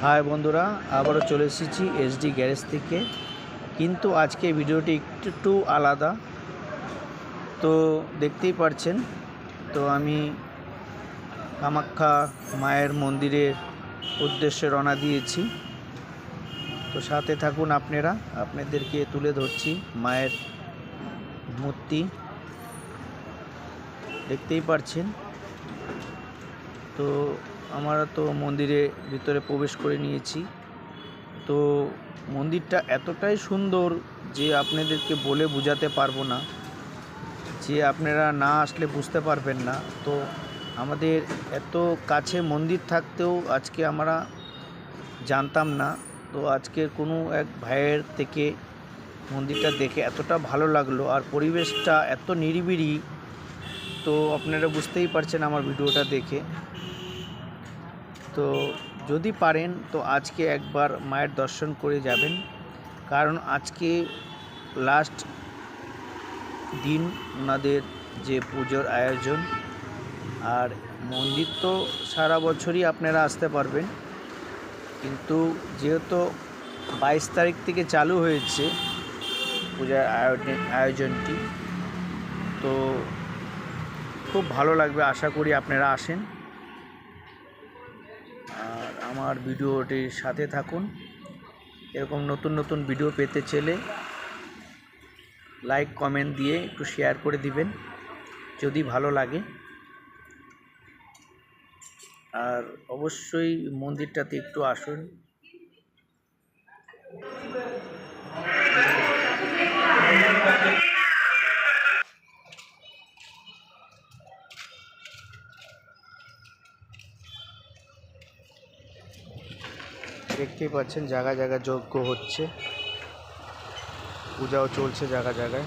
High বন্ধুরা, আবারও চলে এসেছি এসডি গ্যারেজ থেকে। কিন্তু আজকে ভিডিওটি একটু আলাদা, তো দেখতেই পারছেন। তো আমি কামাখ্যা মায়ের মন্দিরের উদ্দেশ্যে রওনা দিয়েছি। তো সাথে থাকুন আপনারা, আপনাদেরকে তুলে ধরছি মায়ের মূর্তি, দেখতেই পারছেন। তো আমরা তো মন্দিরের ভিতরে প্রবেশ করে নিয়েছি। তো মন্দিরটা এতটাই সুন্দর যে আপনাদেরকে বলে বোঝাতে পারবো না, যে আপনারা না আসলে বুঝতে পারবেন না। তো আমাদের এত কাছে মন্দির থাকতেও আজকে আমরা জানতাম না। তো আজকে কোনো এক ভাইয়ের থেকে মন্দিরটা দেখে এতটা ভালো লাগলো, আর পরিবেশটা এত নিরিবিলি। তো আপনারা বুঝতেই পারছেন আমার ভিডিওটা দেখে। তো যদি পারেন তো আজকে একবার মায়ের দর্শন করে যাবেন, কারণ আজকে লাস্ট দিন ওনাদের যে পুজোর আয়োজন। আর মন্দির তো সারা বছরই আপনারা আসতে পারবেন, কিন্তু যেহেতু 22 তারিখ থেকে চালু হয়েছে পূজার আয়োজনটি, তো খুব ভালো লাগবে। আশা করি আপনারা আসেন আর আমার ভিডিওটির সাথে থাকুন। এরকম নতুন নতুন ভিডিও পেতে চাইলে লাইক কমেন্ট দিয়ে একটু শেয়ার করে দিবেন যদি ভালো লাগে। আর অবশ্যই মন্দিরটাতে একটু আসুন। দেখতেই পাচ্ছেন জায়গায় জায়গায় যজ্ঞ হচ্ছে, পূজাও চলছে জায়গায় জায়গায়।